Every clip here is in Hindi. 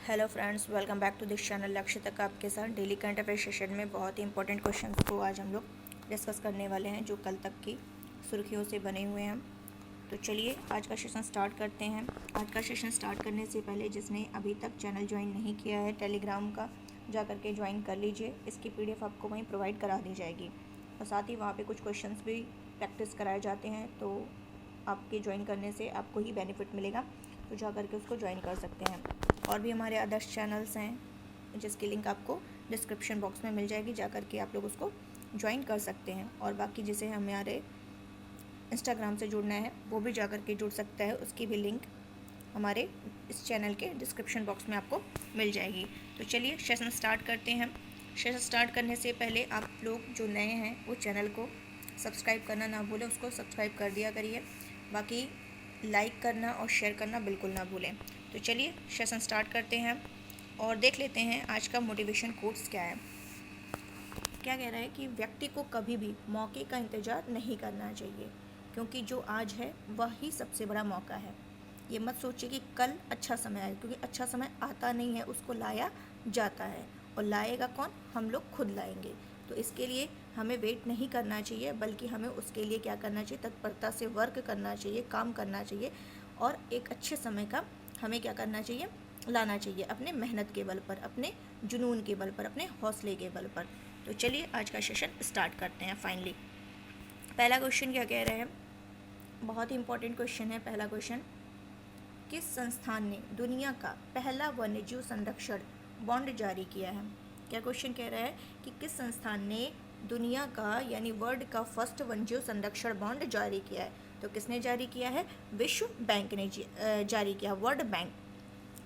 Hello friends, welcome back to this channel. लक्ष्य तक आपके साथ डेली करंट अफेयर सेशन में बहुत ही इंपॉर्टेंट क्वेश्चंस को आज हम लोग डिस्कस करने वाले हैं, जो कल तक की सुर्खियों से बने हुए हैं। तो चलिए आज का सेशन स्टार्ट करते हैं। आज का सेशन स्टार्ट करने से पहले जिसने अभी तक चैनल ज्वाइन नहीं किया है, टेलीग्राम का जा करके ज्वाइन कर लीजिए। इसकी PDF आपको वहीं प्रोवाइड करा दी जाएगी और साथ ही वहाँ पर कुछ क्वेश्चन भी प्रैक्टिस कराए जाते हैं, तो आपके ज्वाइन करने से आपको ही बेनिफिट मिलेगा, तो जा करके उसको ज्वाइन कर सकते हैं। और भी हमारे अदर्स चैनल्स हैं जिसकी लिंक आपको डिस्क्रिप्शन बॉक्स में मिल जाएगी, जा करके आप लोग उसको ज्वाइन कर सकते हैं। और बाकी जिसे हमारे इंस्टाग्राम से जुड़ना है वो भी जा करके जुड़ सकता है, उसकी भी लिंक हमारे इस चैनल के डिस्क्रिप्शन बॉक्स में आपको मिल जाएगी। तो चलिए सेशन स्टार्ट करते हैं। सेशन स्टार्ट करने से पहले आप लोग जो नए हैं वो चैनल को सब्सक्राइब करना ना भूलें, उसको सब्सक्राइब कर दिया करिए। बाकी लाइक करना और शेयर करना बिल्कुल ना भूलें। तो चलिए सेशन स्टार्ट करते हैं और देख लेते हैं आज का मोटिवेशन कोट्स क्या है। क्या कह रहा है कि व्यक्ति को कभी भी मौके का इंतज़ार नहीं करना चाहिए, क्योंकि जो आज है वही सबसे बड़ा मौका है। ये मत सोचिए कि कल अच्छा समय आए, क्योंकि अच्छा समय आता नहीं है, उसको लाया जाता है। और लाएगा कौन? हम लोग खुद लाएंगे। तो इसके लिए हमें वेट नहीं करना चाहिए, बल्कि हमें उसके लिए क्या करना चाहिए? तत्परता से वर्क करना चाहिए, काम करना चाहिए। और एक अच्छे समय का हमें क्या करना चाहिए? लाना चाहिए, अपने मेहनत के बल पर, अपने जुनून के बल पर, अपने हौसले के बल पर। तो चलिए आज का सेशन स्टार्ट करते हैं फाइनली। पहला क्वेश्चन क्या कह रहे हैं? बहुत ही इंपॉर्टेंट क्वेश्चन है पहला क्वेश्चन। किस संस्थान ने दुनिया का पहला वन्यजीव संरक्षण बॉन्ड जारी किया है? क्या क्वेश्चन कह रहा है कि किस संस्थान ने दुनिया का यानी वर्ल्ड का फर्स्ट वन्यजीव संरक्षण बॉन्ड जारी किया है? तो किसने जारी किया है? विश्व बैंक ने जारी किया, वर्ल्ड बैंक।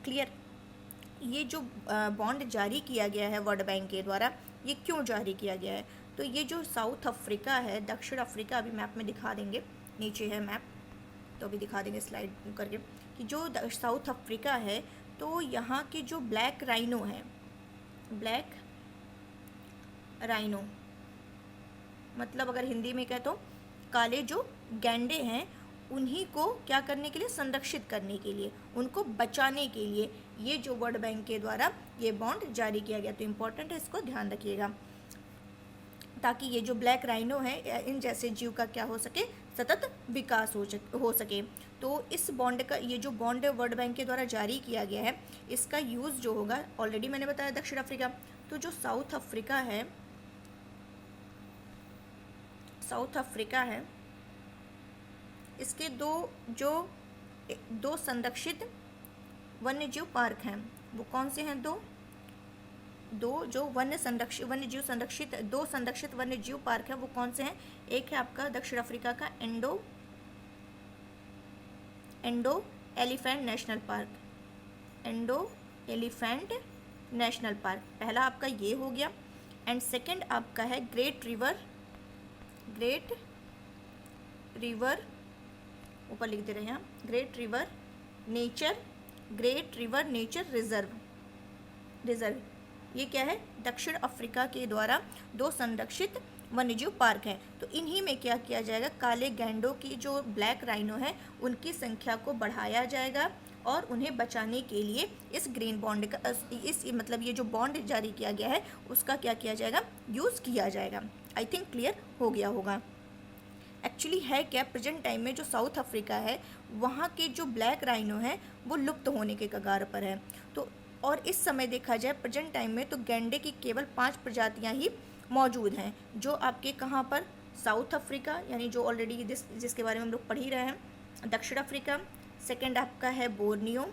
क्लियर? ये जो बॉन्ड जारी किया गया है वर्ल्ड बैंक के द्वारा, ये क्यों जारी किया गया है? तो ये जो साउथ अफ्रीका है, दक्षिण अफ्रीका, अभी मैप में दिखा देंगे, नीचे है मैप, तो अभी दिखा देंगे स्लाइड करके, कि जो साउथ अफ्रीका है, तो यहाँ के जो ब्लैक राइनो है, ब्लैक राइनो मतलब अगर हिंदी में कहे तो काले जो गैंडे हैं, उन्हीं को क्या करने के लिए? संरक्षित करने के लिए, उनको बचाने के लिए ये जो वर्ल्ड बैंक के द्वारा ये बॉन्ड जारी किया गया। तो इम्पोर्टेंट है, इसको ध्यान रखिएगा, ताकि ये जो ब्लैक राइनो है, इन जैसे जीव का क्या हो सके? सतत विकास हो सके। तो इस बॉन्ड का, ये जो बॉन्ड वर्ल्ड बैंक के द्वारा जारी किया गया है, इसका यूज़ जो होगा, ऑलरेडी मैंने बताया दक्षिण अफ्रीका, तो जो साउथ अफ्रीका है, साउथ अफ्रीका है, इसके दो संरक्षित वन्यजीव पार्क हैं। वो कौन से हैं? दो जो वन्यजीव संरक्षित, दो संरक्षित वन्यजीव पार्क हैं, वो कौन से हैं? एक है आपका दक्षिण अफ्रीका का endo elephant national park, endo elephant national park, पहला आपका ये हो गया। एंड सेकंड आपका है ग्रेट रिवर, ऊपर लिख दे रहे हैं, ग्रेट रिवर नेचर रिजर्व। ये क्या है? दक्षिण अफ्रीका के द्वारा दो संरक्षित वन्यजीव पार्क हैं। तो इन्हीं में क्या किया जाएगा? काले गैंडों की जो ब्लैक राइनो है, उनकी संख्या को बढ़ाया जाएगा और उन्हें बचाने के लिए इस ग्रीन बॉन्ड का, इस मतलब ये जो बॉन्ड जारी किया गया है, उसका क्या किया जाएगा? यूज़ किया जाएगा। आई थिंक क्लियर हो गया होगा। एक्चुअली है क्या, प्रेजेंट टाइम में जो साउथ अफ्रीका है, वहाँ के जो ब्लैक राइनो हैं वो लुप्त होने के कगार पर है। तो और इस समय देखा जाए प्रेजेंट टाइम में, तो गैंडे की केवल 5 प्रजातियाँ ही मौजूद हैं, जो आपके कहाँ पर? साउथ अफ्रीका, यानी जो ऑलरेडी जिसके बारे में हम लोग पढ़ ही रहे हैं, दक्षिण अफ्रीका। सेकेंड आपका है बोर्नियो,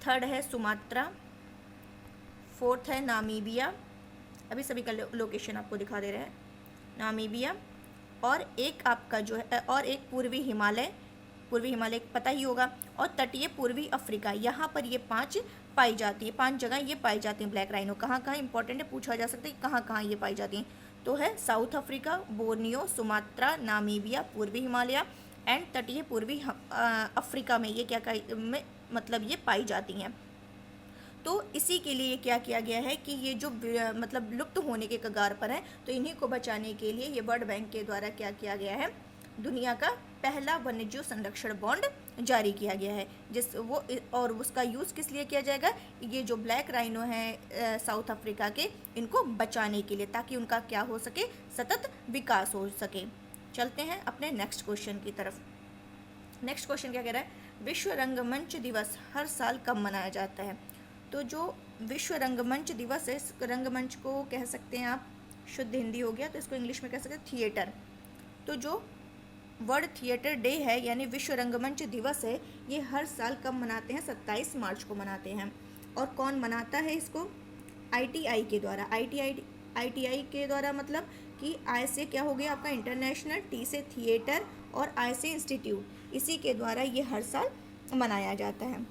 थर्ड है सुमात्रा, फोर्थ है नामीबिया, अभी सभी का लोकेशन आपको दिखा दे रहे हैं, नामीबिया। और एक आपका जो है, और एक पूर्वी हिमालय पता ही होगा, और तटीय पूर्वी अफ्रीका, यहाँ पर ये 5 पाई जाती है, 5 जगह ये पाई जाती हैं ब्लैक राइनो। कहाँ कहाँ इंपॉर्टेंट है, पूछा जा सकता है कहाँ कहाँ ये पाई जाती हैं। तो है south Africa, Borneo, Sumatra, Namibia, पूर्वी हिमालय एंड तटीय पूर्वी अफ्रीका में ये क्या में मतलब ये पाई जाती हैं। तो इसी के लिए क्या किया गया है कि ये जो मतलब लुप्त होने के कगार पर है, तो इन्हीं को बचाने के लिए ये वर्ल्ड बैंक के द्वारा क्या किया गया है? दुनिया का पहला वन्यजीव संरक्षण बॉन्ड जारी किया गया है, जिस वो और उसका यूज़ किस लिए किया जाएगा, ये जो ब्लैक राइनो है साउथ अफ्रीका के, इनको बचाने के लिए, ताकि उनका क्या हो सके, सतत विकास हो सके। चलते हैं अपने नेक्स्ट क्वेश्चन की तरफ। नेक्स्ट क्वेश्चन क्या कह रहा है, विश्व रंगमंच दिवस हर साल कब मनाया जाता है। तो जो विश्व रंगमंच दिवस है, इस रंगमंच को कह सकते हैं आप, शुद्ध हिंदी हो गया तो इसको इंग्लिश में कह सकते हैं थिएटर। तो जो वर्ल्ड थिएटर डे है यानी विश्व रंगमंच दिवस है, ये हर साल कब मनाते हैं, 27 मार्च को मनाते हैं। और कौन मनाता है इसको, ITI के द्वारा। ITI के द्वारा मतलब कि I से क्या हो गया आपका इंटरनेशनल, T से थिएटर और I से इंस्टीट्यूट, इसी के द्वारा ये हर साल मनाया जाता है।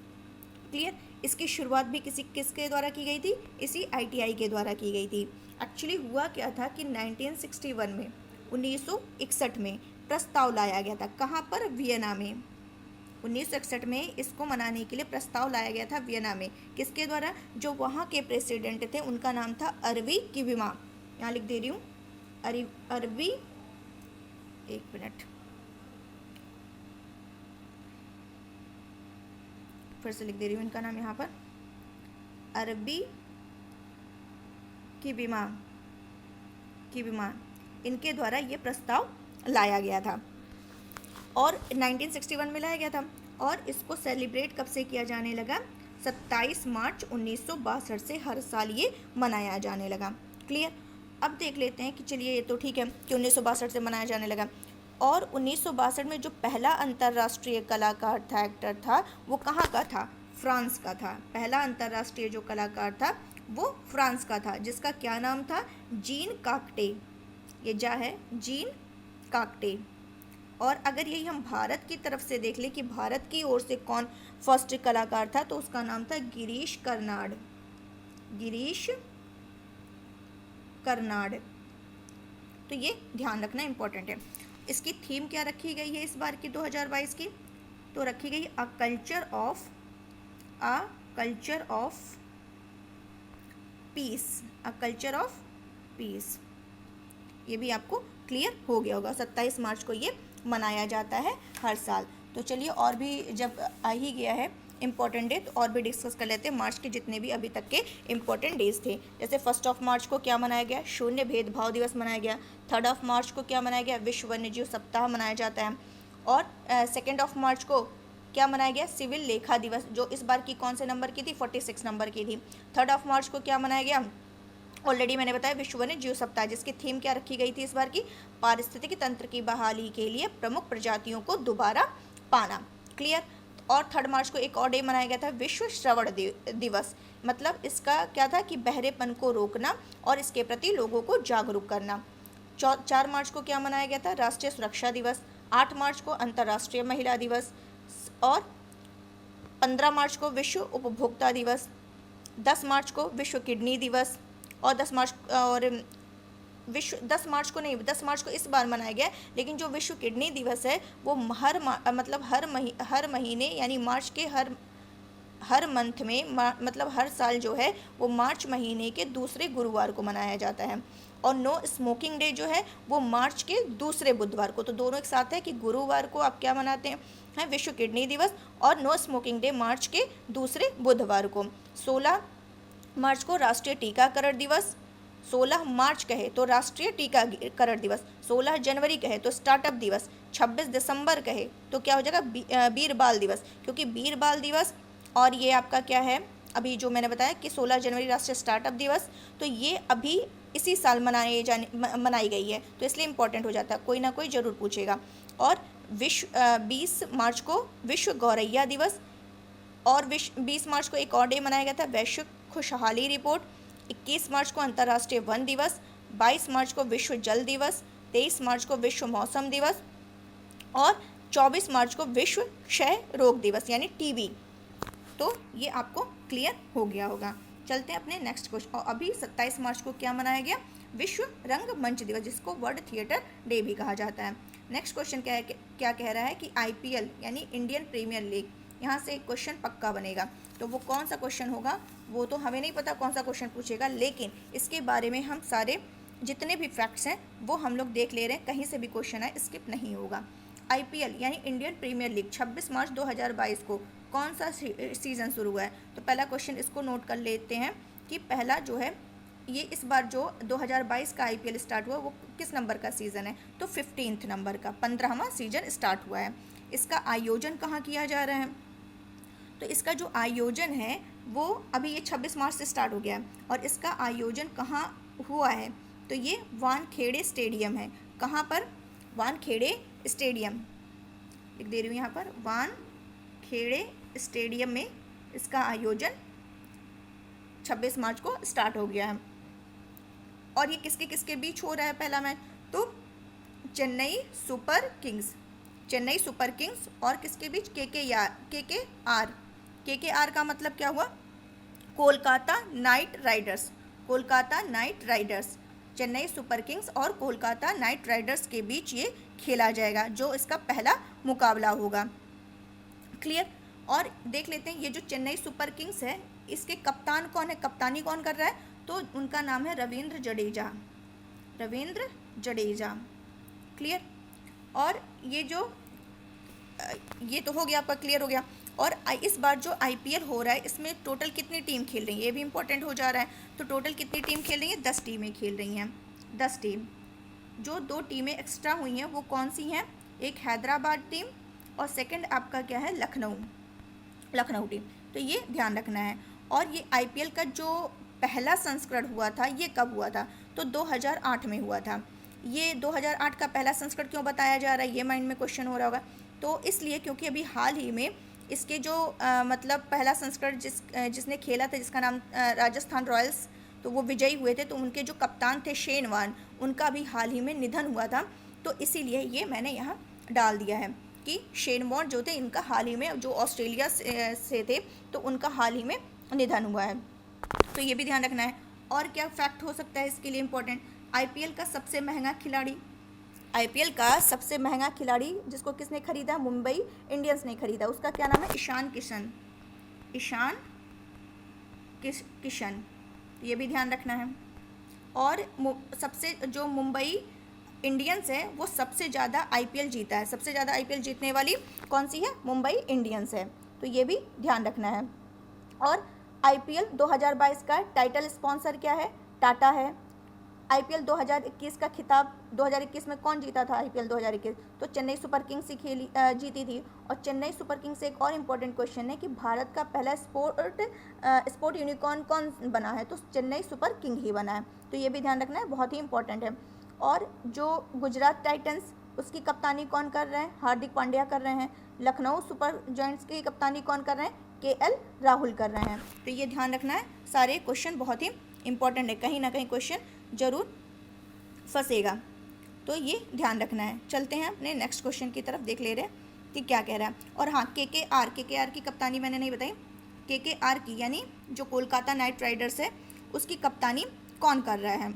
क्लियर। इसकी शुरुआत भी किसके द्वारा की गई थी, इसी ITI के द्वारा की गई थी। एक्चुअली हुआ क्या था कि 1961 में, 1961 में प्रस्ताव लाया गया था, कहाँ पर, वियना में। 1961 में इसको मनाने के लिए प्रस्ताव लाया गया था वियना में, किसके द्वारा, जो वहाँ के प्रेसिडेंट थे उनका नाम था अरवी किविमा। यहाँ लिख दे रही हूँ, अरवी, एक मिनट फिर से लिख दे रही हूँ इनका नाम यहाँ पर, अरबी किविमा, इनके द्वारा ये प्रस्ताव लाया गया था और 1961 में लाया गया था। और इसको सेलिब्रेट कब से किया जाने लगा, 27 मार्च 1962 से हर साल ये मनाया जाने लगा। क्लियर। अब देख लेते हैं कि चलिए ये तो ठीक है कि 1962 से मनाया जाने लगा। और 1962 में जो पहला अंतर्राष्ट्रीय कलाकार था, एक्टर था, वो कहाँ का था, फ्रांस का था। पहला अंतर्राष्ट्रीय जो कलाकार था वो फ्रांस का था, जिसका क्या नाम था, जीन काकटे। ये जा है जीन काकटे। और अगर यही हम भारत की तरफ से देख लें कि भारत की ओर से कौन फर्स्ट कलाकार था, तो उसका नाम था गिरीश कर्नाड। गिरीश कर्नाड। तो ये ध्यान रखना इंपॉर्टेंट है। इसकी थीम क्या रखी गई है इस बार की 2022 की, तो रखी गई a culture of peace. A culture of peace. ये भी आपको क्लियर हो गया होगा। 27 मार्च को ये मनाया जाता है हर साल। तो चलिए, और भी जब आ ही गया है इम्पॉर्टेंट डे, तो और भी डिस्कस कर लेते हैं मार्च के जितने भी अभी तक के इम्पॉर्टेंट डेज थे। जैसे 1 मार्च को क्या मनाया गया, शून्य भेदभाव दिवस मनाया गया। 3 मार्च को क्या मनाया गया, विश्व वन्यजीव सप्ताह मनाया जाता है। और 2 मार्च को क्या मनाया गया, सिविल लेखा दिवस, जो इस बार की कौन से नंबर की थी, 46 नंबर की थी। 3 मार्च को क्या मनाया गया, ऑलरेडी मैंने बताया, विश्व वन्यजीव सप्ताह, जिसकी थीम क्या रखी गई थी इस बार की, पारिस्थितिकी तंत्र की बहाली के लिए प्रमुख प्रजातियों को दोबारा पाना। क्लियर। और 3 मार्च को एक और डे मनाया गया था, विश्व श्रवण दिवस। मतलब इसका क्या था कि बहरेपन को रोकना और इसके प्रति लोगों को जागरूक करना। 4 मार्च को क्या मनाया गया था, राष्ट्रीय सुरक्षा दिवस। 8 मार्च को अंतर्राष्ट्रीय महिला दिवस। और 15 मार्च को विश्व उपभोक्ता दिवस। 10 मार्च को विश्व किडनी दिवस। और 10 मार्च को इस बार मनाया गया, लेकिन जो विश्व किडनी दिवस है वो हर महीने यानी मार्च के हर मंथ में मतलब हर साल जो है वो मार्च महीने के दूसरे गुरुवार को मनाया जाता है। और नो स्मोकिंग डे जो है वो मार्च के दूसरे बुधवार को। तो दोनों एक साथ है कि गुरुवार को आप क्या मनाते हैं, विश्व किडनी दिवस, और नो स्मोकिंग डे मार्च के दूसरे बुधवार को। 16 मार्च को राष्ट्रीय टीकाकरण दिवस। 16 मार्च कहे तो राष्ट्रीय टीकाकरण दिवस। 16 जनवरी कहे तो स्टार्टअप दिवस। 26 दिसंबर कहे तो क्या हो जाएगा, वीर बाल दिवस, क्योंकि वीर बाल दिवस और ये आपका क्या है, अभी जो मैंने बताया कि 16 जनवरी राष्ट्रीय स्टार्टअप दिवस, तो ये अभी इसी साल मनाई गई है, तो इसलिए इम्पोर्टेंट हो जाता है, कोई ना कोई ज़रूर पूछेगा। और 20 मार्च को विश्व गौरैया दिवस। और 20 मार्च को एक और डे मनाया गया था, वैश्विक खुशहाली रिपोर्ट। 21 मार्च को अंतर्राष्ट्रीय वन दिवस। 22 मार्च को विश्व जल दिवस। 23 मार्च को विश्व मौसम दिवस। और 24 मार्च को विश्व क्षय रोग दिवस यानी टीबी। तो ये आपको क्लियर हो गया होगा। चलते हैं अपने नेक्स्ट क्वेश्चन। और अभी 27 मार्च को क्या मनाया गया, विश्व रंगमंच दिवस, जिसको वर्ल्ड थिएटर डे भी कहा जाता है। नेक्स्ट क्वेश्चन क्या कह रहा है कि IPL यानी इंडियन प्रीमियर लीग, यहाँ से एक क्वेश्चन पक्का बनेगा। तो वो कौन सा क्वेश्चन होगा वो तो हमें नहीं पता कौन सा क्वेश्चन पूछेगा, लेकिन इसके बारे में हम सारे जितने भी फैक्ट्स हैं वो हम लोग देख ले रहे हैं, कहीं से भी क्वेश्चन है स्किप नहीं होगा। आईपीएल यानी इंडियन प्रीमियर लीग 26 मार्च 2022 को कौन सा सीज़न शुरू हुआ है? तो पहला क्वेश्चन इसको नोट कर लेते हैं कि पहला जो है ये इस बार जो 2022 का आईपीएल स्टार्ट हुआ वो किस नंबर का सीज़न है? तो 15th नंबर का, 15वां सीजन स्टार्ट हुआ है। इसका आयोजन कहाँ किया जा रहा है? तो इसका जो आयोजन है वो अभी ये 26 मार्च से स्टार्ट हो गया है और इसका आयोजन कहाँ हुआ है? तो ये वानखेड़े स्टेडियम है। कहाँ पर? वानखेड़े स्टेडियम, लिख दे रही हूँ यहाँ पर, वानखेड़े स्टेडियम में इसका आयोजन 26 मार्च को स्टार्ट हो गया है। और ये किसके किसके बीच हो रहा है पहला मैच? तो चेन्नई सुपर किंग्स और किसके बीच? केकेआर का मतलब क्या हुआ? Kolkata night Riders, Chennai super Kings और कोलकाता नाइट राइडर्स के बीच ये खेला जाएगा, जो इसका पहला मुकाबला होगा। क्लियर? और देख लेते हैं ये जो चेन्नई सुपर किंग्स है इसके कप्तान कौन है, कप्तानी कौन कर रहा है? तो उनका नाम है रविंद्र जडेजा। क्लियर? और ये तो हो गया आपका, क्लियर हो गया। और इस बार जो आईपीएल हो रहा है इसमें टोटल कितनी टीम खेल रही है ये भी इंपॉर्टेंट हो जा रहा है। तो टोटल कितनी टीम खेल रही है? 10 टीमें खेल रही हैं, 10 टीम। जो 2 टीमें एक्स्ट्रा हुई हैं वो कौन सी हैं? एक हैदराबाद टीम और सेकंड आपका क्या है? लखनऊ टीम। तो ये ध्यान रखना है। और ये आईपीएल का जो पहला संस्करण हुआ था ये कब हुआ था? तो 2008 में हुआ था। ये 2008 का पहला संस्करण क्यों बताया जा रहा है, ये माइंड में क्वेश्चन हो रहा होगा। तो इसलिए क्योंकि अभी हाल ही में इसके जो मतलब पहला संस्करण जिसने खेला था, जिसका नाम राजस्थान रॉयल्स, तो वो विजयी हुए थे। तो उनके जो कप्तान थे शेन वॉर्न, उनका भी हाल ही में निधन हुआ था। तो इसीलिए ये मैंने यहाँ डाल दिया है कि शेन वॉर्न जो थे इनका हाल ही में, जो ऑस्ट्रेलिया से थे, तो उनका हाल ही में निधन हुआ है। तो ये भी ध्यान रखना है। और क्या फैक्ट हो सकता है इसके लिए इम्पोर्टेंट? आईपीएल का सबसे महंगा खिलाड़ी जिसको किसने खरीदा? मुंबई इंडियंस ने खरीदा। उसका क्या नाम है? ईशान किशन। ये भी ध्यान रखना है। और सबसे जो मुंबई इंडियंस है वो सबसे ज़्यादा आईपीएल जीता है। सबसे ज़्यादा आईपीएल जीतने वाली कौन सी है? मुंबई इंडियंस है। तो ये भी ध्यान रखना है। और आईपीएल 2022 का टाइटल स्पॉन्सर क्या है? टाटा है। आईपीएल 2021 का खिताब 2021 में कौन जीता था? आईपीएल 2021 तो चेन्नई सुपर किंग्स ही जीती थी। और चेन्नई सुपर किंग्स से एक और इम्पोर्टेंट क्वेश्चन है कि भारत का पहला स्पोर्ट यूनिकॉर्न कौन बना है? तो चेन्नई सुपर किंग ही बना है। तो ये भी ध्यान रखना है, बहुत ही इंपॉर्टेंट है। और जो गुजरात टाइटंस, उसकी कप्तानी कौन कर रहे हैं? हार्दिक पांड्या कर रहे हैं। लखनऊ सुपर जायंट्स की कप्तानी कौन कर रहे हैं? केएल राहुल कर रहे हैं। तो ये ध्यान रखना है, सारे क्वेश्चन बहुत ही इंपॉर्टेंट है, कहीं ना कहीं क्वेश्चन जरूर फंसेगा। तो ये ध्यान रखना है। चलते हैं अपने नेक्स्ट क्वेश्चन की तरफ, देख ले रहे हैं कि क्या कह रहा है। और हाँ, केकेआर की कप्तानी मैंने नहीं बताई। केकेआर की यानी जो कोलकाता नाइट राइडर्स है उसकी कप्तानी कौन कर रहा है?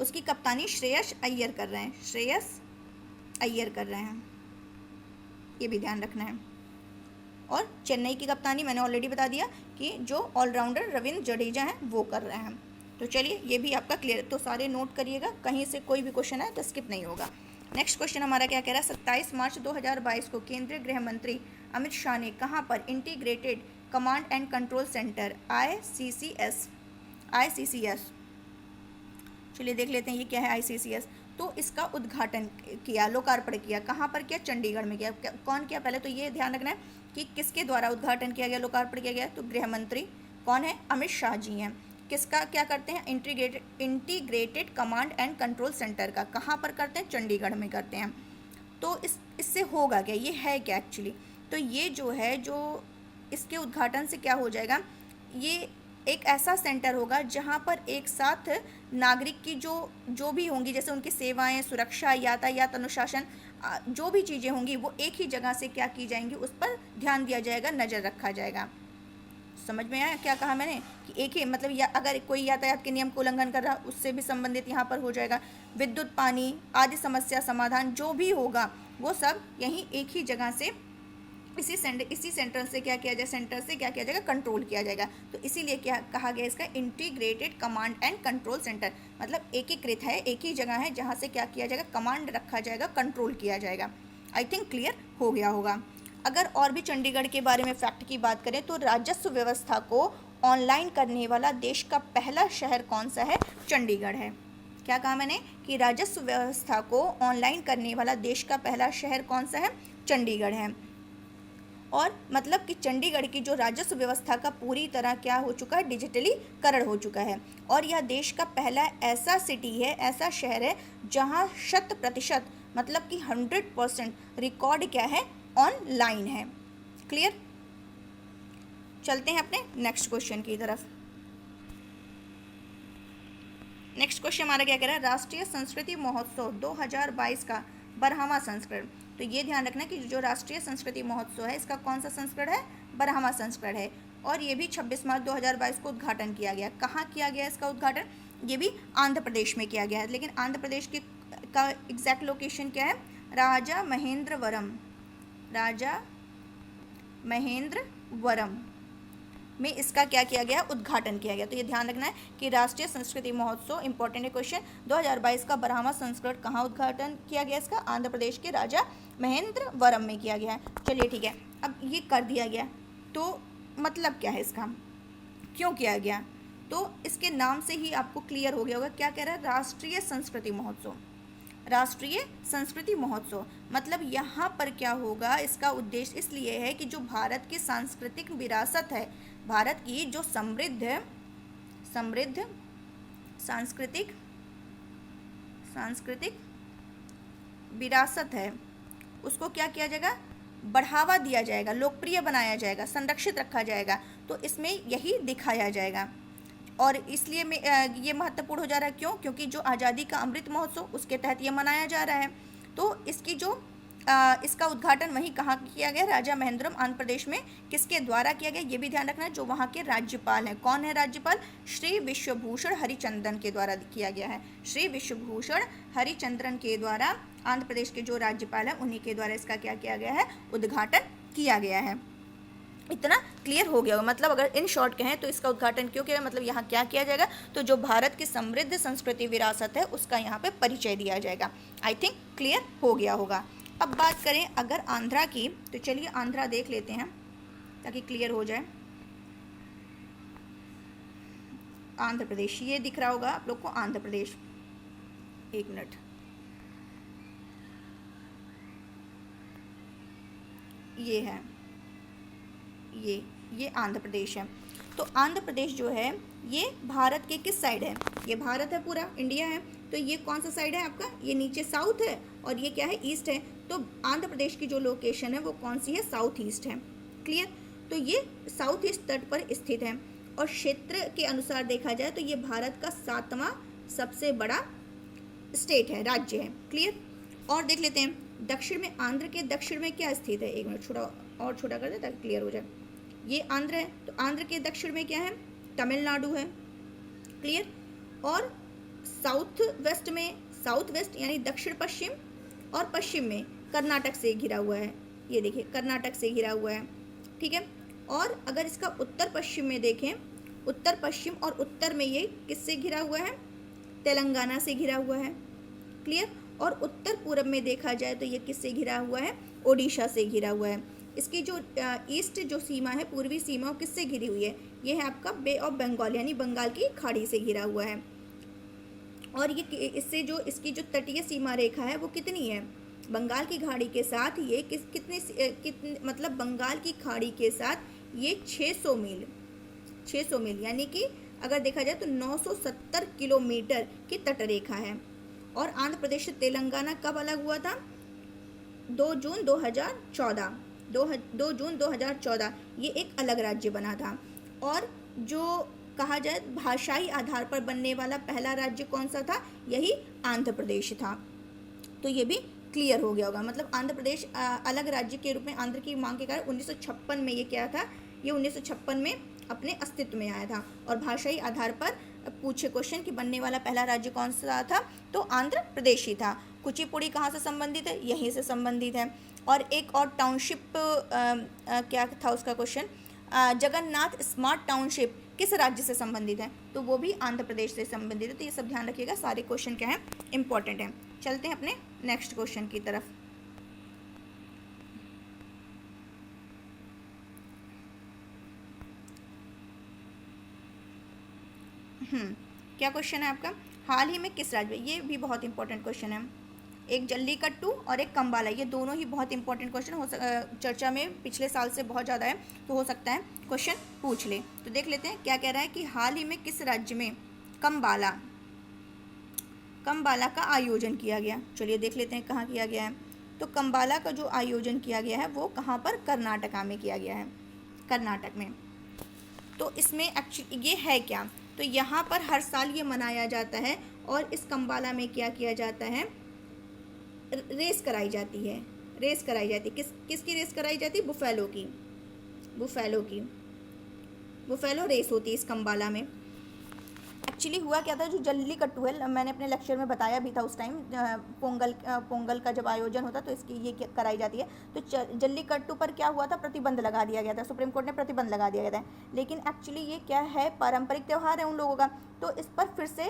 उसकी कप्तानी श्रेयस अय्यर कर रहे हैं। ये भी ध्यान रखना है। और चेन्नई की कप्तानी मैंने ऑलरेडी बता दिया कि जो ऑलराउंडर रविंद्र जडेजा हैं वो कर रहे हैं। तो चलिए ये भी आपका क्लियर, तो सारे नोट करिएगा, कहीं से कोई भी क्वेश्चन है तो स्किप नहीं होगा। नेक्स्ट क्वेश्चन हमारा क्या कह रहा है? 27 मार्च 2022 को केंद्रीय गृह मंत्री अमित शाह ने कहाँ पर integrated command and control centre ICCS, चलिए देख लेते हैं ये क्या है ICCS। तो इसका उद्घाटन किया, लोकार्पण किया। कहाँ पर किया? चंडीगढ़ में किया। कौन किया? पहले तो ये ध्यान रखना है कि किसके द्वारा उद्घाटन किया गया, लोकार्पण किया गया। तो गृह मंत्री कौन है? अमित शाह जी हैं। किसका क्या करते हैं? Integrated command and control centre का। कहाँ पर करते हैं? चंडीगढ़ में करते हैं। तो इससे होगा क्या, ये है क्या एक्चुअली? तो ये जो है, जो इसके उद्घाटन से क्या हो जाएगा, ये एक ऐसा सेंटर होगा जहाँ पर एक साथ नागरिक की जो भी होंगी, जैसे उनकी सेवाएं, सुरक्षा, यातायात अनुशासन, जो भी चीज़ें होंगी वो एक ही जगह से क्या की जाएंगी, उस पर ध्यान दिया जाएगा, नज़र रखा जाएगा। समझ में आया क्या कहा मैंने? कि एक ही मतलब अगर कोई यातायात के नियम को उल्लंघन कर रहा उससे भी संबंधित यहाँ पर हो जाएगा। विद्युत, पानी आदि समस्या समाधान जो भी होगा वो सब यहीं एक ही जगह से इसी सेंटर से क्या किया जाएगा, कंट्रोल किया जाएगा। तो इसीलिए क्या कहा गया इसका? Integrated command and control centre, मतलब एकीकृत है, एक ही जगह है जहाँ से क्या किया जाएगा, कमांड रखा जाएगा, कंट्रोल किया जाएगा। आई थिंक क्लियर हो गया होगा। अगर और भी चंडीगढ़ के बारे में फैक्ट की बात करें तो राजस्व व्यवस्था को ऑनलाइन करने वाला देश का पहला शहर कौन सा है? चंडीगढ़ है। क्या कहा मैंने कि राजस्व व्यवस्था को ऑनलाइन करने वाला देश का पहला शहर कौन सा है? चंडीगढ़ है। और मतलब कि चंडीगढ़ की जो राजस्व व्यवस्था का पूरी तरह क्या हो चुका है? डिजिटलीकरण हो चुका है। और यह देश का पहला ऐसा सिटी है, ऐसा शहर है जहां 100% मतलब कि 100% रिकॉर्ड क्या है? ऑनलाइन है। क्लियर? चलते हैं अपने नेक्स्ट क्वेश्चन की तरफ। नेक्स्ट क्वेश्चन हमारा क्या कह रहा है? राष्ट्रीय संस्कृति महोत्सव 2022 का 12वां संस्करण। तो ये ध्यान रखना कि जो राष्ट्रीय संस्कृति महोत्सव है इसका कौन सा संस्करण है? 12वां संस्करण है। और ये भी 26 मार्च 2022 को उद्घाटन किया गया। कहाँ किया गया इसका उद्घाटन? ये भी आंध्र प्रदेश में किया गया है। लेकिन आंध्र प्रदेश की का एग्जैक्ट लोकेशन क्या है? राजा महेंद्रवरम। राजा महेंद्रवरम में इसका क्या किया गया? उद्घाटन किया गया। तो ये ध्यान रखना है कि राष्ट्रीय संस्कृति महोत्सव इंपॉर्टेंट है क्वेश्चन। 2022 का 12वां संस्करण कहाँ उद्घाटन किया गया इसका? आंध्र प्रदेश के राजा महेंद्रवरम में किया गया है। चलिए ठीक है, अब ये कर दिया गया तो मतलब क्या है इसका? क्यों किया गया? तो इसके नाम से ही आपको क्लियर हो गया होगा क्या कह रहा है? राष्ट्रीय संस्कृति महोत्सव। राष्ट्रीय संस्कृति महोत्सव मतलब यहाँ पर क्या होगा? इसका उद्देश्य इसलिए है कि जो भारत की सांस्कृतिक विरासत है, भारत की जो समृद्ध सांस्कृतिक विरासत है उसको क्या किया जाएगा? बढ़ावा दिया जाएगा, लोकप्रिय बनाया जाएगा, संरक्षित रखा जाएगा। तो इसमें यही दिखाया जाएगा। और इसलिए ये महत्वपूर्ण हो जा रहा है। क्यों? क्योंकि जो आज़ादी का अमृत महोत्सव उसके तहत ये मनाया जा रहा है। तो इसकी जो इसका उद्घाटन वहीं कहाँ किया गया? राजा महेंद्रम, आंध्र प्रदेश में। किसके द्वारा किया गया? ये भी ध्यान रखना है, जो वहाँ के राज्यपाल हैं। कौन है राज्यपाल? श्री विश्वभूषण हरिचंदन के द्वारा किया गया है। श्री विश्वभूषण हरिचंदन के द्वारा आंध्र प्रदेश के जो राज्यपाल हैं उन्हीं के द्वारा इसका क्या किया गया है? उद्घाटन किया गया है। इतना क्लियर हो गया होगा। मतलब अगर इन शॉर्ट कहें तो इसका उद्घाटन क्यों किया? मतलब यहाँ क्या किया जाएगा? तो जो भारत की समृद्ध संस्कृति विरासत है उसका यहाँ पे परिचय दिया जाएगा। आई थिंक क्लियर हो गया होगा। अब बात करें अगर आंध्रा की, तो चलिए आंध्रा देख लेते हैं ताकि क्लियर हो जाए। आंध्र प्रदेश ये दिख रहा होगा आप लोग को, आंध्र प्रदेश। एक मिनट, ये है, ये आंध्र प्रदेश है। तो आंध्र प्रदेश जो है ये भारत के किस साइड है? ये भारत है, पूरा इंडिया है। तो ये कौन सा साइड है आपका? ये नीचे साउथ है और ये क्या है? ईस्ट है। तो आंध्र प्रदेश की जो लोकेशन है वो कौन सी है? साउथ ईस्ट है। क्लियर? तो ये साउथ ईस्ट तट पर स्थित है और क्षेत्र के अनुसार देखा जाए तो ये भारत का 7वां सबसे बड़ा स्टेट है, राज्य है। क्लियर? और देख लेते हैं दक्षिण में, आंध्र के दक्षिण में क्या स्थित है? एक मिनट छोटा कर दे ताकि क्लियर हो जाए। ये आंध्र है, तो आंध्र के दक्षिण में क्या है? तमिलनाडु है। क्लियर? और साउथ वेस्ट यानी दक्षिण पश्चिम और पश्चिम में कर्नाटक से घिरा हुआ है। ये देखिए कर्नाटक से घिरा हुआ है। ठीक है? और अगर इसका उत्तर पश्चिम में देखें, उत्तर पश्चिम और उत्तर में ये किससे घिरा हुआ है? तेलंगाना से घिरा हुआ है। क्लियर? और उत्तर पूर्व में देखा जाए तो ये किससे घिरा हुआ है? ओडिशा से घिरा हुआ है। इसकी जो ईस्ट जो सीमा है, पूर्वी सीमा, वो किससे घिरी हुई है? ये है आपका बे ऑफ बंगाल यानी बंगाल की खाड़ी से घिरा हुआ है। और ये इससे जो इसकी जो तटीय सीमा रेखा है वो कितनी है? बंगाल की खाड़ी के साथ ये कितने मतलब बंगाल की खाड़ी के साथ ये 600 मील यानी कि अगर देखा जाए तो 970 किलोमीटर की तटरेखा है। और आंध्र प्रदेश से तेलंगाना कब अलग हुआ था? 2 जून 2014 ये एक अलग राज्य बना था। और जो कहा जाए भाषाई आधार पर बनने वाला पहला राज्य कौन सा था? यही आंध्र प्रदेश था। तो ये भी क्लियर हो गया होगा। मतलब आंध्र प्रदेश अलग राज्य के रूप में आंध्र की मांग के कारण 1956 में ये क्या था? ये 1956 में अपने अस्तित्व में आया था। और भाषाई आधार पर पूछे क्वेश्चन कि बनने वाला पहला राज्य कौन सा था? तो आंध्र प्रदेश ही था। कुचिपुड़ी कहाँ से संबंधित है? यहीं से संबंधित है। और एक और टाउनशिप क्या था उसका क्वेश्चन? जगन्नाथ स्मार्ट टाउनशिप किस राज्य से संबंधित है? तो वो भी आंध्र प्रदेश से संबंधित है। तो ये सब ध्यान रखिएगा, सारे क्वेश्चन क्या हैं? इंपॉर्टेंट हैं। चलते हैं अपने नेक्स्ट क्वेश्चन की तरफ। क्या क्वेश्चन है आपका? हाल ही में किस राज्य में, ये भी बहुत इंपॉर्टेंट क्वेश्चन है। एक जल्लीकट्टू और एक कंबाला, ये दोनों ही बहुत इंपॉर्टेंट क्वेश्चन हो चर्चा में पिछले साल से बहुत ज़्यादा है, तो हो सकता है क्वेश्चन पूछ ले। तो देख लेते हैं क्या कह रहा है कि हाल ही में किस राज्य में कंबाला का आयोजन किया गया। चलिए देख लेते हैं कहाँ किया गया है। तो कंबाला का जो आयोजन किया गया है वो कहाँ पर? कर्नाटका में किया गया है, कर्नाटक में। तो इसमें एक्चुअली ये है क्या? तो यहाँ पर हर साल ये मनाया जाता है और इस कंबाला में क्या किया जाता है? रेस कराई जाती है, किसकी रेस कराई जाती है? बुफेलो रेस होती है इस कंबाला में। एक्चुअली हुआ क्या था, जो जल्लीकट्टू है, मैंने अपने लेक्चर में बताया भी था उस टाइम, पोंगल का जब आयोजन होता तो इसकी ये कराई जाती है। तो जल्लीकट्टू पर क्या हुआ था? प्रतिबंध लगा दिया गया था, सुप्रीम कोर्ट ने प्रतिबंध लगा दिया गया था। लेकिन एक्चुअली ये क्या है? पारंपरिक त्यौहार है उन लोगों का, तो इस पर फिर से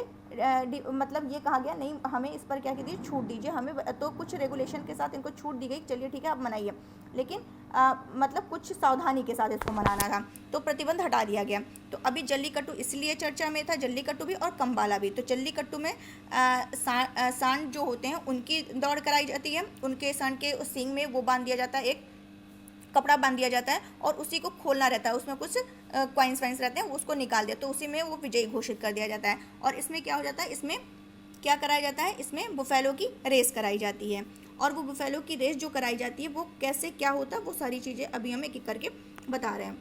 मतलब ये कहा गया नहीं, हमें इस पर क्या कीजिए, छूट दीजिए हमें। तो कुछ रेगुलेशन के साथ इनको छूट दी गई, चलिए ठीक है आप मनाइए, लेकिन मतलब कुछ सावधानी के साथ इसको मनाना था, तो प्रतिबंध हटा दिया गया। तो अभी जल्लीकट्टू इसलिए चर्चा में था, जल्लीकट्टू भी और कंबाला भी। तो जल्लीकट्टू में सांड जो होते हैं उनकी दौड़ कराई जाती है, उनके सांड के सींग में वो बांध दिया जाता है, एक कपड़ा बांध दिया जाता है और उसी को खोलना रहता है, उसमें कुछ कॉइन्स वाइन्स रहते हैं, उसको निकाल दिया तो उसी में वो विजयी घोषित कर दिया जाता है। और इसमें क्या हो जाता है? इसमें क्या कराया जाता है? इसमें बुफेलो की रेस कराई जाती है। और वो बुफेलो की रेस जो कराई जाती है वो कैसे क्या होता है, वो सारी चीज़ें अभी हम एक एक करके बता रहे हैं।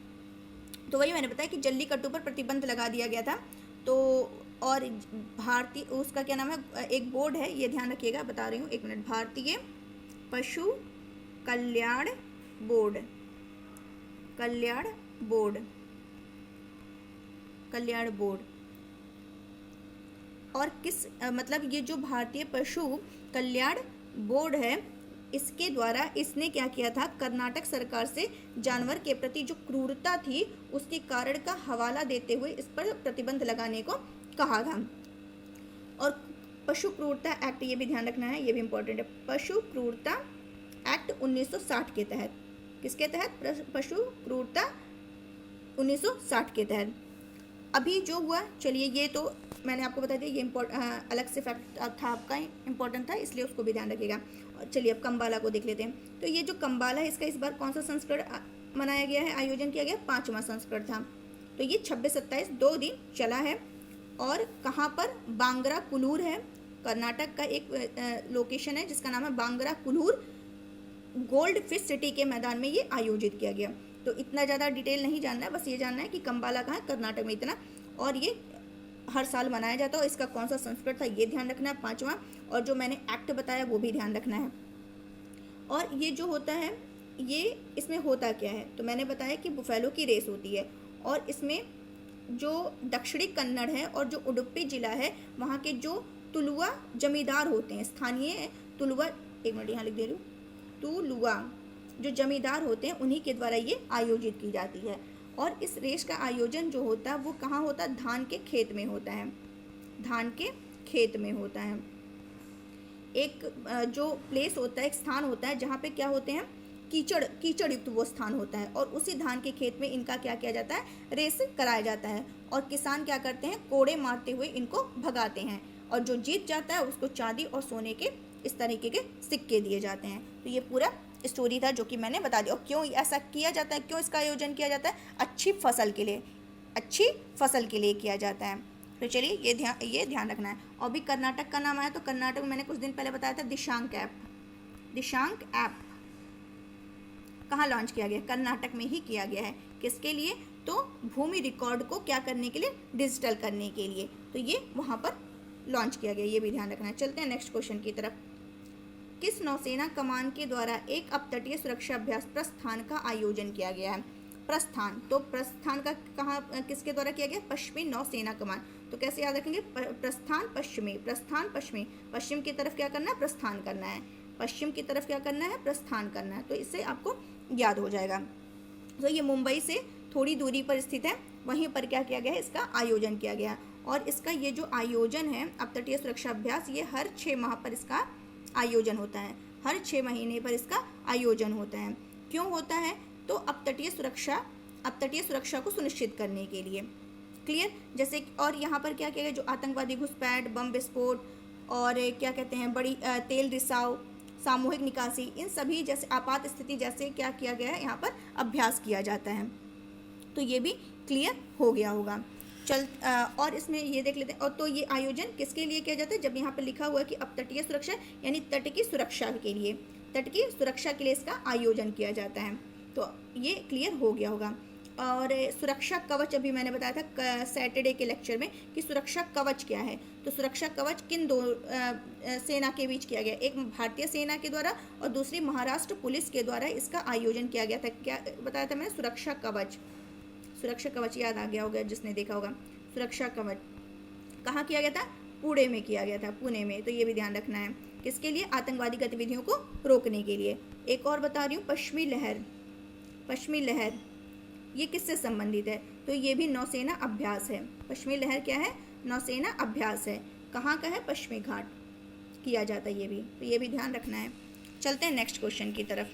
तो वही मैंने बताया कि जल्लीकट्टू पर प्रतिबंध लगा दिया गया था। तो और भारतीय उसका क्या नाम है, एक बोर्ड है, ये ध्यान रखिएगा, बता रही हूँ, एक मिनट, भारतीय पशु कल्याण बोर्ड। और किस मतलब ये जो भारतीय पशु कल्याण बोर्ड है, इसके द्वारा इसने क्या किया था? कर्नाटक सरकार से जानवर के प्रति जो क्रूरता थी उसके कारण का हवाला देते हुए इस पर प्रतिबंध लगाने को कहा था। और पशु क्रूरता एक्ट, ये भी ध्यान रखना है, ये भी इंपॉर्टेंट है, पशु क्रूरता एक्ट 1960 के तहत, किसके तहत? पशु क्रूरता 1960 के तहत। अभी जो हुआ, चलिए ये तो मैंने आपको बता दिया, ये अलग से फैक्ट था आपका, इम्पोर्टेंट था, इसलिए उसको भी ध्यान रखिएगा। और चलिए अब कंबाला को देख लेते हैं। तो ये जो कंबाला है, इसका इस बार कौन सा संस्करण मनाया गया है, आयोजन किया गया? 5वां संस्करण था। तो ये 26-27 2 दिन चला है। और कहाँ पर? बांगरा कुलूर है, कर्नाटक का एक लोकेशन है जिसका नाम है बांगरा कुलूर, गोल्ड फिश सिटी के मैदान में ये आयोजित किया गया। तो इतना ज़्यादा डिटेल नहीं जानना है, बस ये जानना है कि कंबाला कहाँ है, कर्नाटक में, इतना। और ये हर साल मनाया जाता है, इसका कौन सा संस्करण था ये ध्यान रखना है, 5वां। और जो मैंने एक्ट बताया वो भी ध्यान रखना है। और ये जो होता है, ये इसमें होता क्या है? तो मैंने बताया कि बुफेलो की रेस होती है। और इसमें जो दक्षिणी कन्नड़ है और जो उडुपी जिला है, वहाँ के जो तुलुआ जमींदार होते हैं, स्थानीय तुलुआ, एक मिनट यहाँ लिख दे रही हूँ, तुलुआ जो जमींदार होते हैं उन्हीं के द्वारा ये आयोजित की जाती है। और इस रेस का आयोजन जो होता है वो कहाँ होता है? धान के खेत में होता है, धान के खेत में होता है। एक जो प्लेस होता है, एक स्थान होता है जहाँ पे क्या होते हैं? कीचड़ युक्त वो स्थान होता है। और उसी धान के खेत में इनका क्या किया जाता है? रेस कराया जाता है। और किसान क्या करते हैं? कोड़े मारते हुए इनको भगाते हैं। और जो जीत जाता है उसको चांदी और सोने के इस तरीके के सिक्के दिए जाते हैं। तो ये पूरा स्टोरी था जो कि मैंने बता दिया। और क्यों ऐसा किया जाता है, क्यों इसका आयोजन किया जाता है? अच्छी फसल के लिए किया जाता है। तो चलिए ये ध्यान रखना है। और भी कर्नाटक का नाम आया, तो कर्नाटक में मैंने कुछ दिन पहले बताया था, दिशांक ऐप कहाँ लॉन्च किया गया? कर्नाटक में ही किया गया है। किसके लिए? तो भूमि रिकॉर्ड को क्या करने के लिए? डिजिटल करने के लिए। तो ये वहाँ पर लॉन्च किया गया, ये भी ध्यान रखना है। चलते हैं नेक्स्ट क्वेश्चन की तरफ। किस नौसेना कमान के द्वारा एक अपतटीय सुरक्षा अभ्यास प्रस्थान का आयोजन किया गया है? प्रस्थान, तो प्रस्थान का कहाँ किसके द्वारा किया गया? पश्चिमी नौसेना कमान। तो कैसे याद रखेंगे? प्रस्थान पश्चिमी, पश्चिम की तरफ क्या करना है? प्रस्थान करना है। पश्चिम की तरफ क्या करना है? प्रस्थान करना है। तो इससे आपको याद हो जाएगा। तो ये मुंबई से थोड़ी दूरी पर स्थित है, वहीं पर क्या किया गया है? इसका आयोजन किया गया। और इसका ये जो आयोजन है अपतटीय सुरक्षा अभ्यास, ये हर 6 माह पर इसका आयोजन होता है, हर 6 महीने पर इसका आयोजन होता है। क्यों होता है? तो अपतटीय सुरक्षा को सुनिश्चित करने के लिए। क्लियर। जैसे और यहाँ पर क्या किया गया, जो आतंकवादी घुसपैठ, बम विस्फोट और क्या कहते हैं बड़ी तेल रिसाव, सामूहिक निकासी, इन सभी जैसे आपात स्थिति जैसे क्या किया गया है यहाँ पर अभ्यास किया जाता है। तो ये भी क्लियर हो गया होगा। और इसमें ये देख लेते हैं। और तो ये आयोजन किसके लिए किया जाता है, जब यहाँ पर लिखा हुआ है कि अब तटीय सुरक्षा यानी तट की सुरक्षा के लिए, तट की सुरक्षा के लिए इसका आयोजन किया जाता है। तो ये क्लियर हो गया होगा। और सुरक्षा कवच अभी मैंने बताया था सैटरडे के लेक्चर में कि सुरक्षा कवच क्या है। तो सुरक्षा कवच किन दो सेना के बीच किया गया, एक भारतीय सेना के द्वारा और दूसरी महाराष्ट्र पुलिस के द्वारा इसका आयोजन किया गया था। क्या बताया था मैंने, सुरक्षा कवच। सुरक्षा कवच याद आ गया होगा जिसने देखा होगा। सुरक्षा कवच कहाँ किया गया था, पुणे में किया गया था, पुणे में। तो ये भी ध्यान रखना है, किसके लिए, आतंकवादी गतिविधियों को रोकने के लिए। एक और बता रही हूँ, पश्चिमी लहर। पश्चिमी लहर ये किससे संबंधित है, तो ये भी नौसेना अभ्यास है। पश्चिमी लहर क्या है, नौसेना अभ्यास है। कहाँ का है, पश्चिमी घाट किया जाता है ये भी, तो ये भी ध्यान रखना है। चलते हैं नेक्स्ट क्वेश्चन की तरफ।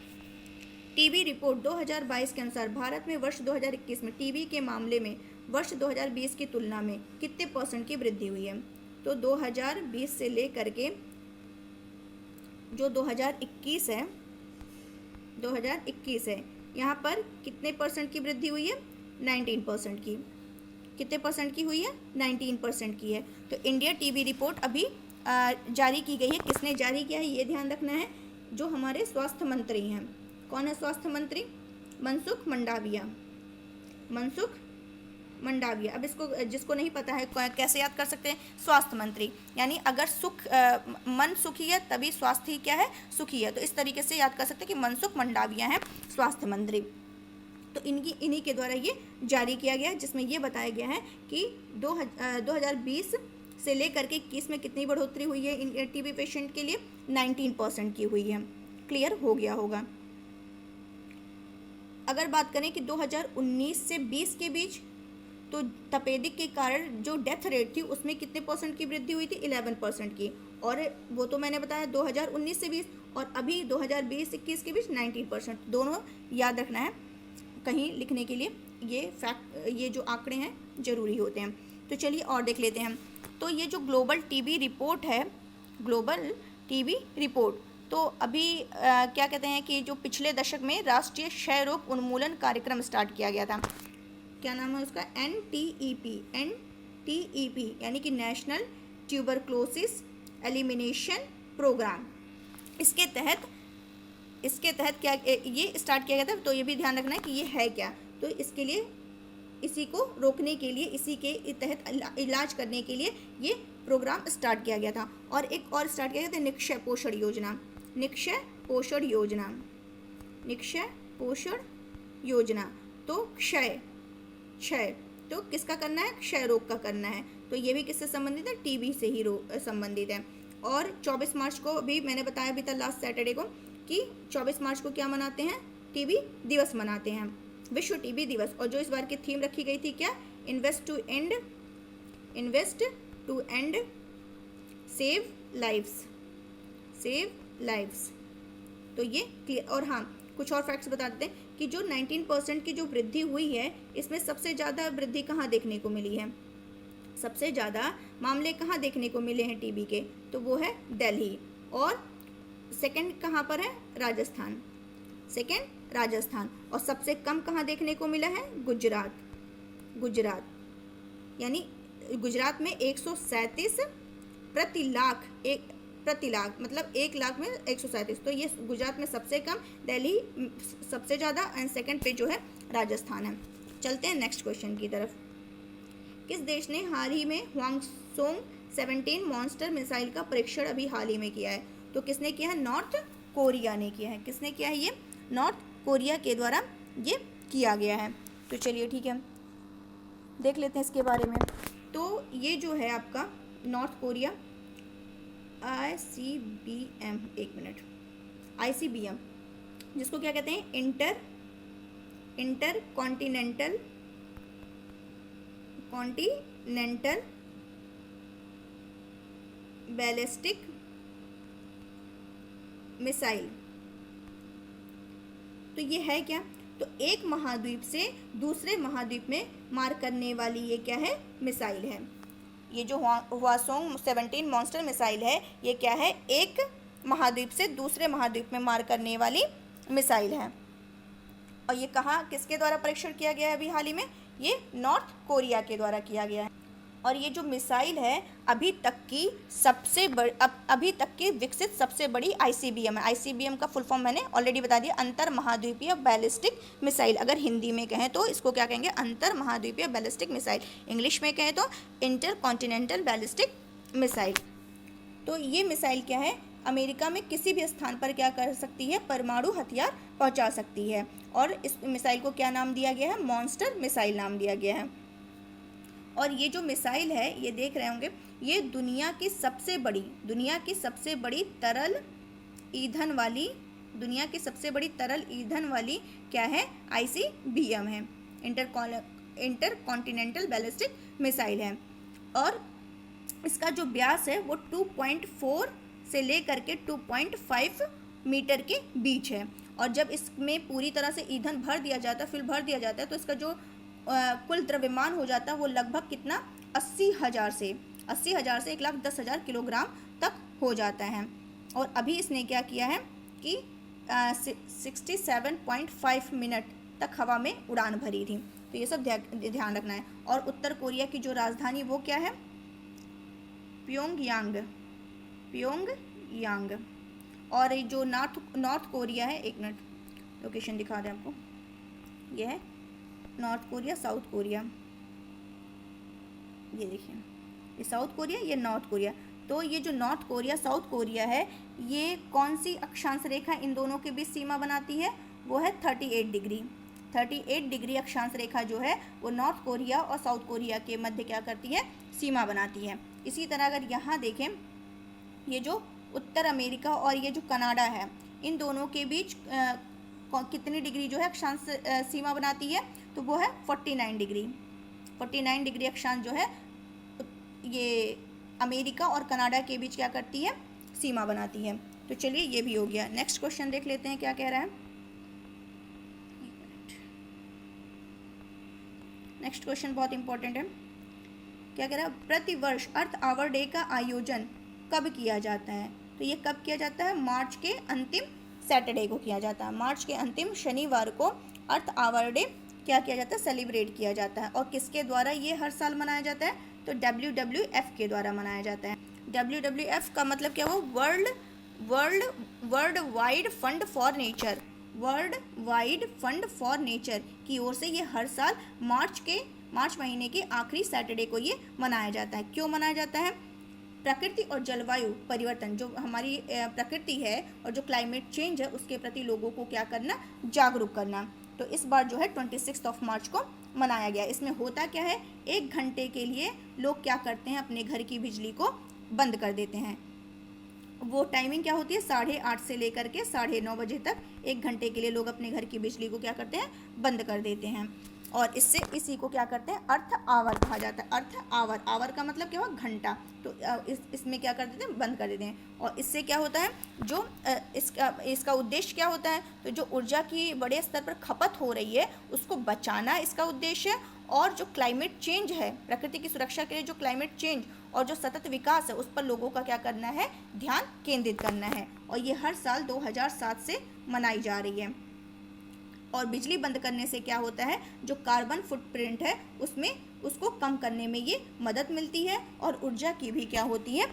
टीबी रिपोर्ट 2022 के अनुसार भारत में वर्ष 2021 में टीबी के मामले में वर्ष 2020 की तुलना में कितने % की वृद्धि हुई है। तो 2020 से लेकर के जो 2021 है, 2021 है, यहाँ पर कितने % की वृद्धि हुई है, 19% की। कितने % की हुई है, 19% की है। तो इंडिया टीबी रिपोर्ट अभी जारी की गई है। किसने जारी किया है ये ध्यान रखना है, जो हमारे स्वास्थ्य मंत्री हैं। कौन है स्वास्थ्य मंत्री, मनसुख मंडाविया। मनसुख मंडाविया। अब इसको जिसको नहीं पता है कैसे याद कर सकते हैं, स्वास्थ्य मंत्री यानी अगर मन सुखी है तभी स्वास्थ्य क्या है, सुखी है। तो इस तरीके से याद कर सकते हैं कि मनसुख मंडाविया है स्वास्थ्य मंत्री। तो इन्हीं के द्वारा ये जारी किया गया, जिसमें ये बताया गया है कि 2020 से लेकर के 21 में कितनी बढ़ोतरी हुई है टीबी पेशेंट के लिए, 19% की हुई है। क्लियर हो गया होगा। अगर बात करें कि 2019 से 20 के बीच, तो तपेदिक के कारण जो डेथ रेट थी उसमें कितने % की वृद्धि हुई थी, 11% की। और वो तो मैंने बताया 2019 से 20, और अभी 2020-21 के बीच 19%। दोनों याद रखना है कहीं लिखने के लिए, ये जो आंकड़े हैं जरूरी होते हैं। तो चलिए और देख लेते हैं। तो ये जो ग्लोबल टीबी रिपोर्ट है, ग्लोबल टीबी रिपोर्ट, तो अभी क्या कहते हैं कि जो पिछले दशक में राष्ट्रीय क्षय रोग उन्मूलन कार्यक्रम स्टार्ट किया गया था। क्या नाम है उसका, NTEP यानी कि नेशनल ट्यूबरक्लोसिस एलिमिनेशन प्रोग्राम। इसके तहत क्या ये स्टार्ट किया गया था। तो ये भी ध्यान रखना है कि ये है क्या। तो इसके लिए, इसी को रोकने के लिए, इसी के तहत इलाज करने के लिए ये प्रोग्राम स्टार्ट किया गया था। और एक और स्टार्ट किया गया था, निक्षय पोषण योजना। निक्षय पोषण योजना, निक्षय पोषण योजना। तो क्षय तो किसका करना है, क्षय रोग का करना है। तो ये भी किससे संबंधित है, टीबी से ही संबंधित है। और 24 मार्च को भी मैंने बताया भी था लास्ट सैटरडे को कि 24 मार्च को क्या मनाते हैं, टीबी दिवस मनाते हैं, विश्व टीबी दिवस। और जो इस बार की थीम रखी गई थी क्या, invest to and save lives. तो ये क्लियर। और हाँ, कुछ और फैक्ट्स बता देते हैं कि जो 19% की जो वृद्धि हुई है, इसमें सबसे ज़्यादा वृद्धि कहाँ देखने को मिली है, सबसे ज़्यादा मामले कहाँ देखने को मिले हैं टीबी के, तो वो है दिल्ली। और सेकंड कहाँ पर है, राजस्थान। और सबसे कम कहाँ देखने को मिला है, गुजरात। यानी गुजरात में 137 प्रति लाख मतलब 1 लाख में 137। तो ये गुजरात में सबसे कम, दिल्ली सबसे ज़्यादा, एंड सेकंड पे जो है राजस्थान है। चलते हैं नेक्स्ट क्वेश्चन की तरफ। किस देश ने हाल ही में ह्वांगसोंग 17 मॉन्स्टर मिसाइल का परीक्षण अभी हाल ही में किया है। तो किसने किया है, नॉर्थ कोरिया ने किया है। किसने किया है, ये नॉर्थ कोरिया के द्वारा ये किया गया है। तो चलिए ठीक है, देख लेते हैं इसके बारे में। तो ये जो है आपका नॉर्थ कोरिया, ICBM, एक मिनट, ICBM, जिसको क्या कहते हैं, इंटर कॉन्टिनेंटल बैलिस्टिक मिसाइल। तो ये है क्या, तो एक महाद्वीप से दूसरे महाद्वीप में मार करने वाली ये क्या है, मिसाइल है। ये जो हवासोंग 17 मॉन्स्टर मिसाइल है, ये क्या है, एक महाद्वीप से दूसरे महाद्वीप में मार करने वाली मिसाइल है। और ये कहाँ, किसके द्वारा परीक्षण किया गया है अभी हाल ही में, ये नॉर्थ कोरिया के द्वारा किया गया है। और ये जो मिसाइल है अभी तक की विकसित सबसे बड़ी ICBM है। ICBM का फुल फॉर्म मैंने ऑलरेडी बता दिया, अंतर महाद्वीपीय बैलिस्टिक मिसाइल। अगर हिंदी में कहें तो इसको क्या कहेंगे, अंतर महाद्वीपीय बैलिस्टिक मिसाइल। इंग्लिश में कहें तो इंटर कॉन्टिनेंटल बैलिस्टिक मिसाइल। तो ये मिसाइल क्या है, अमेरिका में किसी भी स्थान पर क्या कर सकती है, परमाणु हथियार पहुंचा सकती है। और इस मिसाइल को क्या नाम दिया गया है, मॉन्स्टर मिसाइल नाम दिया गया है। और ये जो मिसाइल है, ये देख रहे होंगे, ये दुनिया की सबसे बड़ी तरल ईंधन वाली क्या है, ICBM है, इंटर कॉन्टिनेंटल बैलिस्टिक मिसाइल है। और इसका जो व्यास है वो 2.4 से लेकर के 2.5 मीटर के बीच है। और जब इसमें पूरी तरह से ईंधन भर दिया जाता है तो इसका जो कुल द्रव्यमान हो जाता है वो लगभग कितना, 80,000 से 1,10,000 किलोग्राम तक हो जाता है। और अभी इसने क्या किया है कि 67.5 मिनट तक हवा में उड़ान भरी थी। तो ये सब ध्यान रखना है। और उत्तर कोरिया की जो राजधानी वो क्या है, प्योंगयांग। और ये जो नॉर्थ कोरिया है, एक मिनट लोकेशन दिखा दें आपको, ये है नॉर्थ कोरिया, साउथ कोरिया, ये देखिए, ये साउथ कोरिया, ये नॉर्थ कोरिया। तो ये जो नॉर्थ कोरिया साउथ कोरिया है, ये कौन सी अक्षांश रेखा इन दोनों के बीच सीमा बनाती है, वो है 38 डिग्री। 38 डिग्री अक्षांश रेखा जो है वो नॉर्थ कोरिया और साउथ कोरिया के मध्य क्या करती है, सीमा बनाती है। इसी तरह अगर यहाँ देखें, ये जो उत्तर अमेरिका और ये जो कनाडा है, इन दोनों के बीच कितनी डिग्री जो है अक्षांश सीमा बनाती है, तो वो है 49 डिग्री। 49 डिग्री अक्षांश जो है ये अमेरिका और कनाडा के बीच क्या करती है, सीमा बनाती है। तो चलिए ये भी हो गया। नेक्स्ट क्वेश्चन देख लेते हैं क्या कह रहा है। नेक्स्ट क्वेश्चन बहुत इंपॉर्टेंट है। क्या कह रहा है, प्रतिवर्ष अर्थ आवर डे का आयोजन कब किया जाता है। तो ये कब किया जाता है, मार्च के अंतिम सैटरडे को किया जाता है। मार्च के अंतिम शनिवार को अर्थ आवर डे क्या किया जाता है, सेलिब्रेट किया जाता है। और किसके द्वारा ये हर साल मनाया जाता है, तो WWF के द्वारा मनाया जाता है। WWF का मतलब क्या हुआ, world wide fund for nature, world wide fund for nature की ओर से ये हर साल मार्च महीने के आखिरी सैटरडे को ये मनाया जाता है। क्यों मनाया जाता है, प्रकृति और जलवायु परिवर्तन, जो हमारी प्रकृति है और जो क्लाइमेट चेंज है उसके प्रति लोगों को क्या करना, जागरूक करना। तो इस बार जो है 26 मार्च को मनाया गया। इसमें होता क्या है, 1 घंटे के लिए लोग क्या करते हैं, अपने घर की बिजली को बंद कर देते हैं। वो टाइमिंग क्या होती है, 8:30 से लेकर के 9:30 बजे तक 1 घंटे के लिए लोग अपने घर की बिजली को क्या करते हैं, बंद कर देते हैं। और इसी को क्या करते हैं, अर्थ आवर कहा जाता है। अर्थ आवर का मतलब क्या हुआ, घंटा। तो इसमें क्या कर देते हैं, बंद कर देते हैं। और इससे क्या होता है, जो इसका उद्देश्य क्या होता है, तो जो ऊर्जा की बड़े स्तर पर खपत हो रही है उसको बचाना इसका उद्देश्य है। और जो क्लाइमेट चेंज है, प्रकृति की सुरक्षा के लिए जो क्लाइमेट चेंज और जो सतत विकास है उस पर लोगों का क्या करना है, ध्यान केंद्रित करना है। और ये हर साल 2007 से मनाई जा रही है। और बिजली बंद करने से क्या होता है, जो कार्बन फुटप्रिंट है उसको कम करने में ये मदद मिलती है। और ऊर्जा की भी क्या होती है,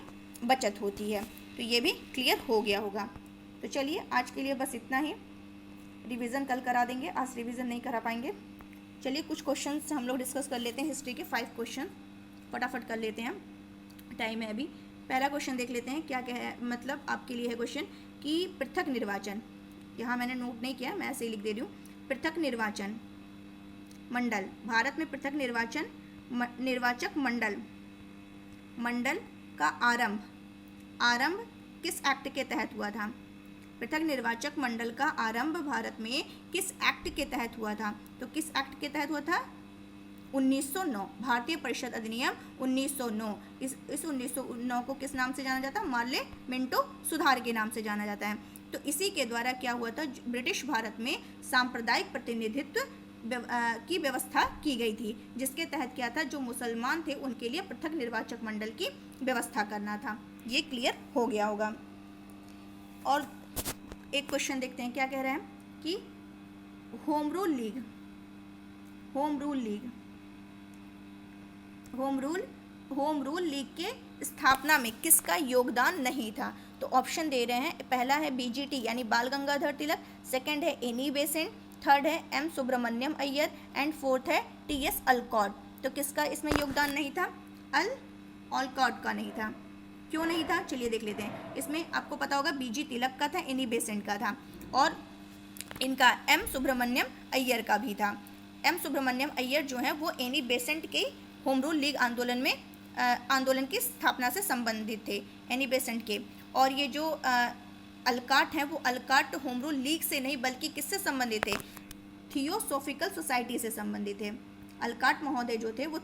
बचत होती है। तो ये भी क्लियर हो गया होगा। तो चलिए आज के लिए बस इतना ही। रिवीजन कल करा देंगे, आज रिवीजन नहीं करा पाएंगे। चलिए कुछ क्वेश्चंस हम लोग डिस्कस कर लेते हैं। हिस्ट्री के 5 क्वेश्चन फटाफट कर लेते हैं, टाइम है अभी। पहला क्वेश्चन देख लेते हैं, क्या है, मतलब आपके लिए है क्वेश्चन कि पृथक निर्वाचन, यहाँ मैंने नोट नहीं किया, मैं ऐसे ही लिख दे रही हूँ। पृथक निर्वाचन मंडल, भारत में पृथक निर्वाचक मंडल का आरंभ किस एक्ट के तहत हुआ था। पृथक निर्वाचक मंडल का आरंभ भारत में किस एक्ट के तहत हुआ था, तो किस एक्ट के तहत हुआ था, 1909, भारतीय परिषद अधिनियम 1909। इस 1909 को किस नाम से जाना जाता है, मार्ले मिंटो सुधार के नाम से जाना जाता है। तो इसी के द्वारा क्या हुआ था, ब्रिटिश भारत में सांप्रदायिक प्रतिनिधित्व की व्यवस्था की गई थी, जिसके तहत क्या था, जो मुसलमान थे उनके लिए पृथक निर्वाचक मंडल की व्यवस्था करना था। ये क्लियर हो गया होगा। और एक क्वेश्चन देखते हैं क्या कह रहे हैं कि होम रूल लीग के स्थापना में किसका योगदान नहीं था? तो ऑप्शन दे रहे हैं, पहला है बीजीटी यानी बाल गंगाधर तिलक, सेकंड है एनी बेसेंट, थर्ड है M Subramaniam Iyer and fourth है टीएस अलकॉट। तो किसका इसमें योगदान नहीं था? अलकॉट का नहीं था। क्यों नहीं था, चलिए देख लेते हैं। इसमें आपको पता होगा बीजी तिलक का था, एनी बेसेंट का था, और इनका एम सुब्रमण्यम अय्यर का भी था। एम सुब्रमण्यम अय्यर जो है वो एनी बेसेंट के होम रूल लीग आंदोलन की स्थापना से संबंधित थे, एनी बेसेंट के। और ये जो अलकाट हैं वो अलकाट होम रूल लीग से नहीं बल्कि किससे संबंधित थे? थियोसॉफिकल सोसाइटी से संबंधित थे। अलकाट महोदय जो थे वो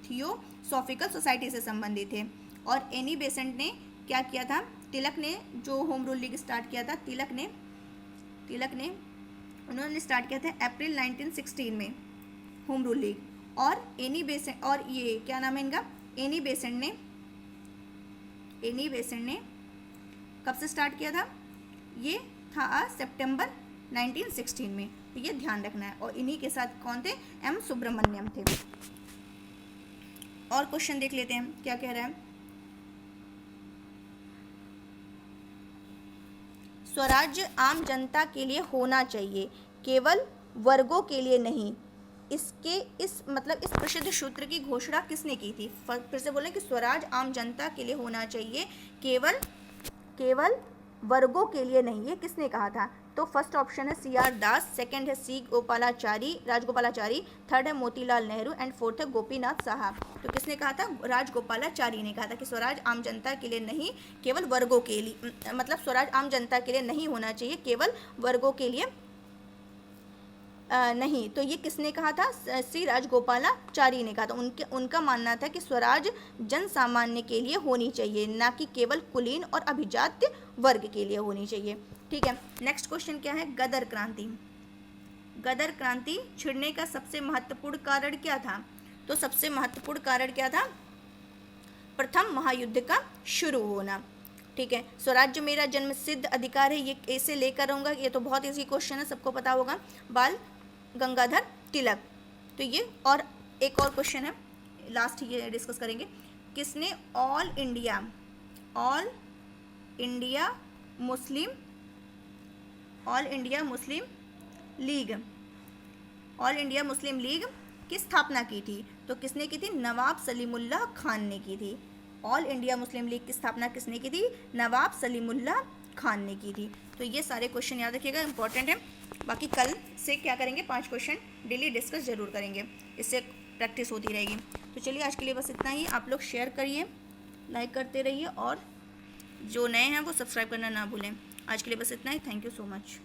थियोसॉफिकल सोसाइटी से संबंधित थे। और एनी बेसेंट ने क्या किया था? तिलक ने जो होम रूल लीग स्टार्ट किया था, तिलक ने उन्होंने स्टार्ट किया था अप्रैल 1916 में होम रूल लीग। और एनी बेसेंट, और ये क्या नाम है इनका, एनी बेसेंट ने कब से स्टार्ट किया था? ये था सितंबर 1916 में। तो ये ध्यान रखना है। और इन्हीं के साथ कौन थे? एम सुब्रमण्यम थे। और क्वेश्चन देख लेते हैं क्या कह रहा है। स्वराज्य आम जनता के लिए होना चाहिए, केवल वर्गों के लिए नहीं। इस प्रसिद्ध सूत्र की घोषणा किसने की थी? फिर से बोलें कि स्वराज आम जनता के लिए होना चाहिए, केवल वर्गों के लिए नहीं। ये किसने कहा था? तो फर्स्ट ऑप्शन है CR दास, सेकंड है राजगोपालाचारी, थर्ड है मोतीलाल नेहरू एंड फोर्थ है गोपीनाथ साहा। तो किसने कहा था? राजगोपालाचारी ने कहा था कि स्वराज आम जनता के लिए नहीं, केवल वर्गों के लिए, मतलब स्वराज आम जनता के लिए नहीं होना चाहिए, केवल वर्गों के लिए नहीं। तो ये किसने कहा था? श्री राजगोपालाचारी ने कहा था। उनका मानना था कि स्वराज जन सामान्य के लिए होनी चाहिए, ना कि केवल कुलीन और अभिजात्य वर्ग के लिए होनी चाहिए। ठीक है, नेक्स्ट क्वेश्चन क्या है? गदर क्रांति छिड़ने का सबसे महत्वपूर्ण कारण क्या था? तो सबसे महत्वपूर्ण कारण क्या था? प्रथम महायुद्ध का शुरू होना। ठीक है, स्वराज्य मेरा जन्मसिद्ध अधिकार है, ये ऐसे लेकर रहूँगा। ये तो बहुत इजी क्वेश्चन है, सबको पता होगा, बाल गंगाधर तिलक। तो ये, और एक और क्वेश्चन है, लास्ट ये डिस्कस करेंगे। किसने ऑल इंडिया मुस्लिम लीग की स्थापना की थी? तो किसने की थी? नवाब सलीमुल्लाह खान ने की थी। ऑल इंडिया मुस्लिम लीग की स्थापना किसने की थी? नवाब सलीमुल्लाह खान ने की थी। तो ये सारे क्वेश्चन याद रखिएगा, इंपॉर्टेंट है। बाकी कल से क्या करेंगे? 5 क्वेश्चन डेली डिस्कस जरूर करेंगे, इससे प्रैक्टिस होती रहेगी। तो चलिए आज के लिए बस इतना ही। आप लोग शेयर करिए, लाइक करते रहिए, और जो नए हैं वो सब्सक्राइब करना ना भूलें। आज के लिए बस इतना ही। Thank you so much.